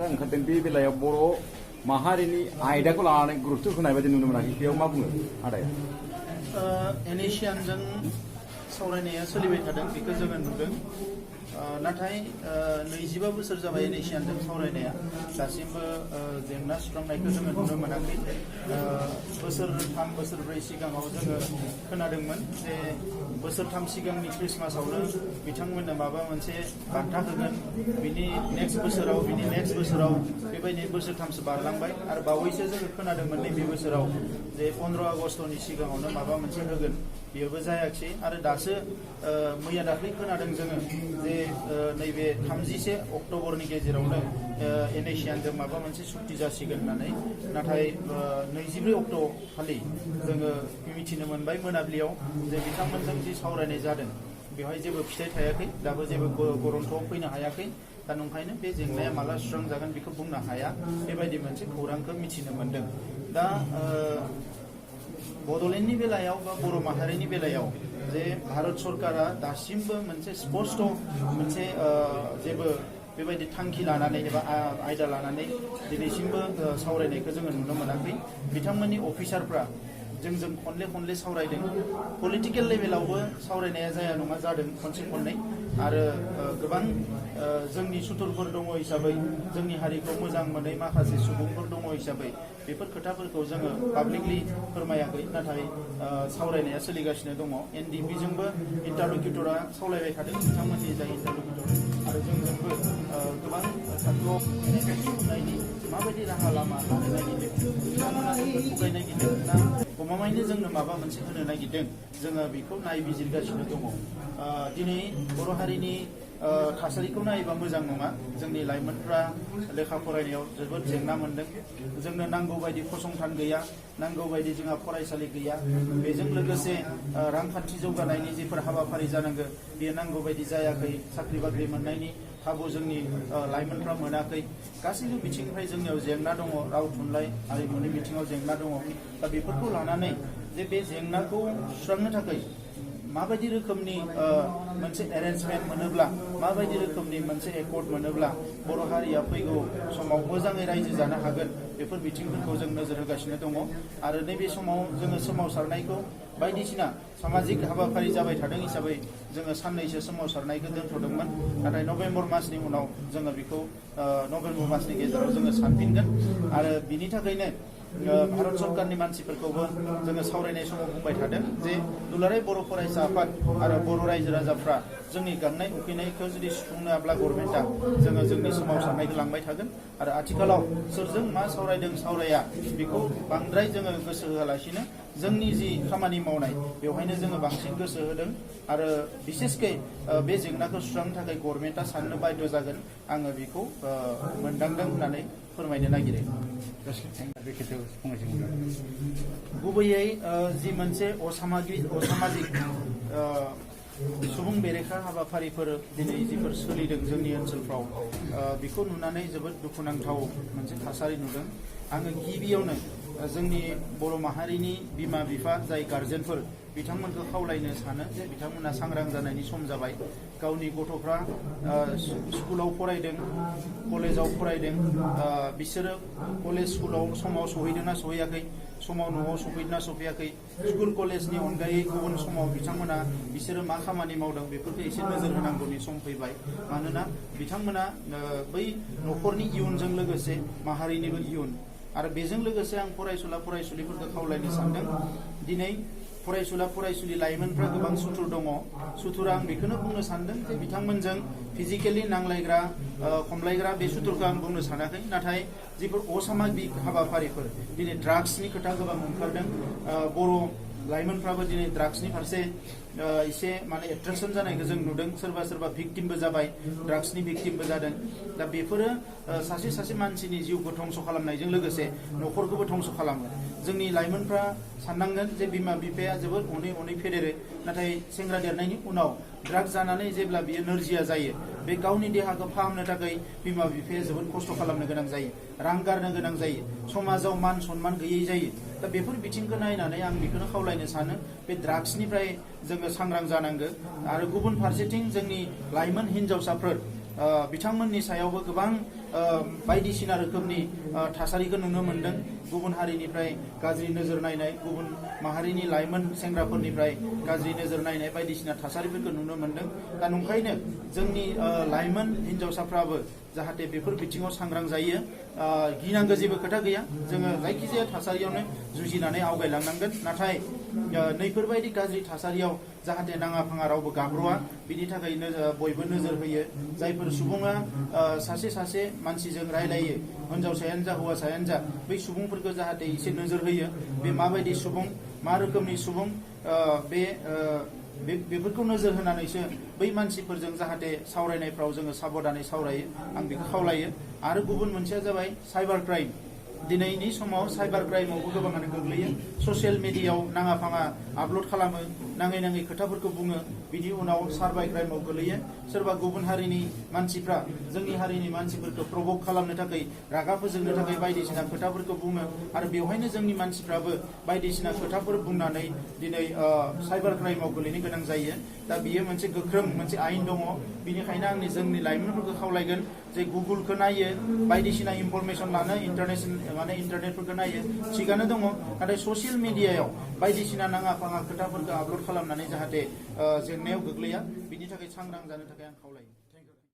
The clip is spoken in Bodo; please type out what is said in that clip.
खोथा ओंखारदों बे बेलायाव बर' माहारिनि आयदाखौ लानानै गुरुत्व होनाय बायदि नुनो मोनाखै बेयाव मा बुङो आदाया? एनएसियानजों सावरायनाया सोलिबाय थादों बेखौ जोङो नुदों। नाथाय 25 बोसोर जाबाय एनएसियानजों सावरायनाया दासिमबो जेंना सुस्रांनायखौ जोङो नुनो मोनाखै। बोसोरथाम बोसोरब्रै सिगाङाव जोङो खोनादोंमोन जे बोसोरथाम सिगांनि ख्रिस्टमासावनो बिथांमोननो माबा मोनसे बान्था होगोन, बिनि नेक्स्ट बोसोराव बेबायदि बोसोरथामसो बारलांबाय आरो बावैसो जोङो खोनादोंमोन नैबे बोसोराव जे 15 आगस्टनि सिगाङावनो माबा मोनसे होगोन, बेयोबो जायाखिसै। आरो दासो मैया दाख्लै खोनादों जोङो जे नैबे 31 अक्ट'बरनि गेजेरावनो एनएसियानजों माबा मोनसे सुक्ति जासिगोन होननानै। नाथाय 24 अक्ट' खालि जोङो मिथिनो मोनबाय मोनाबिलियाव जे बिथांमोनजों जि सावरायनाय जादों बेवहाय जेबो फिथाइ थायाखै, दाबो जेबो गरन्थ'आव फैनो हायाखै। दा नंखायनो बे जेंनाया माला सुस्रांजागोन बेखौ बुंनो हाया, बेबायदि मोनसे खौरांखौ मिथिनो मोन्दों। दा बड'लेण्डनि बेलायाव बा बर' माहारिनि बेलायाव जे भारत सरकारा दासिमबो मोनसे स्पष्ट मोनसे जेबो बेबायदि थांखि लानानै एबा आयदा लानानै दिनैसिमबो सावरायनायखौ जोङो नुनो मोनाखै। बिथांमोननि अफिसारफ्रा जोंजों खनले सावरायदों। पलिटिकेल लेभेलावबो सावरायनाया जाया नङा जादों खनसे खननै। आरो गोबां जोंनि सुथुरफोर दङ हिसाबै, जोंनि हारिखौ मोजां मोनै माखासे सुबुंफोर दङ हिसाबै बेफोर खोथाफोरखौ जोङो पाब्लिकलि फोरमायाखै। नाथाय सावरायनाया सोलिगासिनो दङ। एनडिपिजोंबो इन्टारल'किउटरा सावरायबाय थादों, बिथांमोननि जाय इन्टारल'किउटर, आरो जोंजोंबो गोबां थाखोआव नायनि माबायदि राहा लामा लानो नागिरदों, बिथांमोना जोंखौ थगायनो नागिरदों ना गमामायैनो जोंनो माबा मोनसे होनो नागिरदों, जोङो बेखौ नायबिजिरगासिनो दङ। दिनै बर' हारिनि थासारिखौ नायोबा मोजां नङा। जोंनि लाइमोनफ्रा लेखा फरायनायाव जोबोद जेंना मोनदों। जोंनो नांगौ बायदि फसंथान गैया, नांगौ बायदि जोंहा फरायसालि गैया। बेजों लोगोसे रांखान्थि जौगानायनि जिफोर हाबाफारि जानांगौ बेयो नांगौ बायदि जायाखै। साख्रि बाख्रि मोननायनि खाबु जोंनि लाइमोनफ्रा मोनाखै। गासैबो बिथिंनिफ्राय जोंनियाव जेंना दङ। राव थुनलाइ हारिमुनि बिथिङाव जेंना दङ। दा बेफोरखौ लानानै जे बे जेंनाखौ सुस्रांनो थाखाय माबायदि रोखोमनि मोनसे एरेन्जमेन्ट मोनोब्ला, माबायदि रोखोमनि मोनसे एकर्ड मोनोब्ला बर' हारिया फैगौ समाव मोजाङै रायजो जानो हागोन, बेफोर बिथिंफोरखौ जों नोजोर होगासिनो दङ। आरो नैबे समाव जोङो सोमावसारनायखौ बायदिसिना सामाजिक हाबाफारि जाबाय थादों हिसाबै जोङो साननैसो सोमावसारनायखौ दोनथ'दोंमोन। नाथाय नभेम्बर मासनि उनाव जोङो बेखौ नभेम्बर मासनि गेजेराव जोङो सानफिनगोन। आरो बिनि थाखायनो भारत सरकारनि मानसिफोरखौबो जोङो सावरायनाय समाव बुंबाय थादों जे दुलाराय बर' फरायसा आफाद आरो बर' रायजो राजाफ्रा जोंनि गांनाय उखैनायखौ जुदि सुफुंनोब्ला गभर्नमेन्टआ जोङो जोंनि सोमावसारनायखौ लांबाय थागोन। आरो आथिखालाव सोरजों मा सावरायदों सावराया बेखौ बांद्राय जोङो गोसो होआलासिनो जोंनि जि खामानि मावनाय बेवहायनो जोङो बांसिन गोसो होदों। आरो बिसेसकै बे जेंनाखौ सुस्रांनो थाखाय गभर्नमेन्टआ साननो बाध्य जागोन, आङो बेखौ मोनदांदों होननानै फोरमायनो नागिरो। गुबैयै जि मोनसे असामाजिक सुबुं बेरेखा हाबाफारिफोर दिनै जिफोर सोलिदों जोंनि ओनसोलफ्राव, बेखौ नुनानै जोबोद दुखुनांथाव मोनसे थासारि नुदों। आङो गिबियावनो जोंनि बर' माहारिनि बिमा बिफा जाय गार्जेनफोर बिथांमोनखौ खावलायनो सानो जे बिथांमोना सांग्रां जानायनि सम जाबाय। गावनि गथ'फ्रा स्कुलाव फरायदों, कलेजाव फरायदों, बिसोरो कलेज स्कुलाव समाव सहैदोंना सहैयाखै, समाव न'आव सफैदोंना सफैयाखै, स्कुल कलेजनि अनगायै गुबुन समाव बिसोरो मा खामानि मावदों बेफोरखौ एसे नोजोर होनांगौनि सम फैबाय। मानोना बिथांमोना बै न'खरनि इयुनजों लोगोसे माहारिनिबो इयुन। आरो बेजों लोगोसे आं फरायसुलिफोरखौ खावलायनो सानदों, दिनै फरायसुलि लाइमोनफ्रा गोबां सुथुर दङ। सुथुरा आं बेखौनो बुंनो सानदों जे बिथांमोनजों फिजिकेलि नांलायग्रा खमलायग्रा बे सुथुरखौ आं बुंनो सानाखै। नाथाय जिफोर असामाजिक हाबाफारिफोर, दिनै ड्राग्सनि खोथा गोबां ओंखारदों। बर' लाइमोनफ्राबो दिनै ड्राग्सनि फारसे एसे माने एट्रेक्सन जानायखौ जों नुदों। सोरबा भिक्टिमबो जाबाय, ड्राग्सनि भिक्टिमबो जादों। दा बेफोरो सासे मानसिनि जिउखौ धंस' खालामनायजों लोगोसे न'खरखौबो धंस' खालामो। जोंनि लाइमोनफ्रा साननांगोन जे बिमा बिफाया जोबोद अनै फेदेरो, नाथाय सेंग्रा देरनायनि उनाव ड्राग्स जानानै जेब्ला बियो नोरजिया जायो, बे गावनि देहाखौ फाहामनो थाखाय बिमा बिफाया जोबोद खस्थ' खालामनो गोनां जायो, रां गारनो गोनां जायो, समाजाव मान सनमान गैयै जायो। दा बेफोर बिथिंखौ नायनानै आं बेखौनो खावलायनो सानो बे ड्राग्सनिफ्राय जोङो सांग्रां जानांगौ। आरो गुबुन फारसेथिं जोंनि लाइमोन हिन्जावसाफोर बिथांमोननि सायावबो गोबां बायदिसिना रोखोमनि थासारिखौ नुनो मोन्दों। गुबुन हारिनिफ्राय गाज्रि नोजोर नायनाय, गुबुन माहारिनि लाइमोन सेंग्राफोरनिफ्राय गाज्रि नोजोर नायनाय बायदिसिना थासारिफोरखौ नुनो मोन्दों। दा नंखायनो जोंनि लाइमोन हिन्जावसाफ्राबो जाहाथे बेफोर बिथिङाव सांग्रां जायो। गिनांगौ जेबो खोथा गैया, जोङो जायखिजाया थासारियावनो जुजिनानै आवगायलांनांगोन। नाथाय नैफोरबायदि गाज्रि थासारियाव जाहाथे नाङा फाङा रावबो गाब्र'आ, बिनि थाखाय बयबो नोजोर होयो। जायफोर सुबुङा सासे मानसिजों रायलायो, हिन्जावसायानो जा हौवासायानो जा, बै सुबुंफोरखौ जाहाथे एसे नोजोर होयो। बे माबायदि सुबुं, मा रोखोमनि सुबुं, बेफोरखौ नोजोर होनानैसो बै मानसिफोरजों जाहाथे सावरायनायफ्राव जोङो साबधानै सावरायो, आं बेखौ खावलायो। आरो गुबुन मोनसेया जाबाय साइबार क्राइम। दिनैनि समाव साइबार क्राइमावबो गोबाङानो गोग्लैयो। ससियेल मिडियायाव नाङा फाङा आपल'ड खालामो, नाङै खोथाफोरखौ बुङो, बिनि उनाव साइबार क्राइमाव गोग्लैयो। सोरबा गुबुन हारिनि मानसिफ्रा जोंनि हारिनि मानसिफोरखौ प्रभक खालामनो थाखाय, रागा फोजोंनो थाखाय बायदिसिना खोथाफोरखौ बुङो। आरो बेवहायनो जोंनि मानसिफ्राबो बायदिसिना खोथाफोर बुंनानै दिनै साइबार क्राइमाव गोलैनो गोनां जायो। दा बियो मोनसे गोख्रों मोनसे आयेन दङ। बिनिखायनो आंनि जोंनि लाइमोनफोरखौ खावलायगोन जे गुगोलखौ नायो, बायदिसिना इनफरमेसन लानो इन्टारनेटफोरखौ नायो, थिगानो दङ। नाथाय ससियेल मिडियायाव बायदिसिना नाङा फाङा खोथाफोरखौ आपल'ड खालामनानै जाहाथे जेंनायाव गोग्लैया, बिनि थाखाय सांग्रां जानो थाखाय आं खावलायो।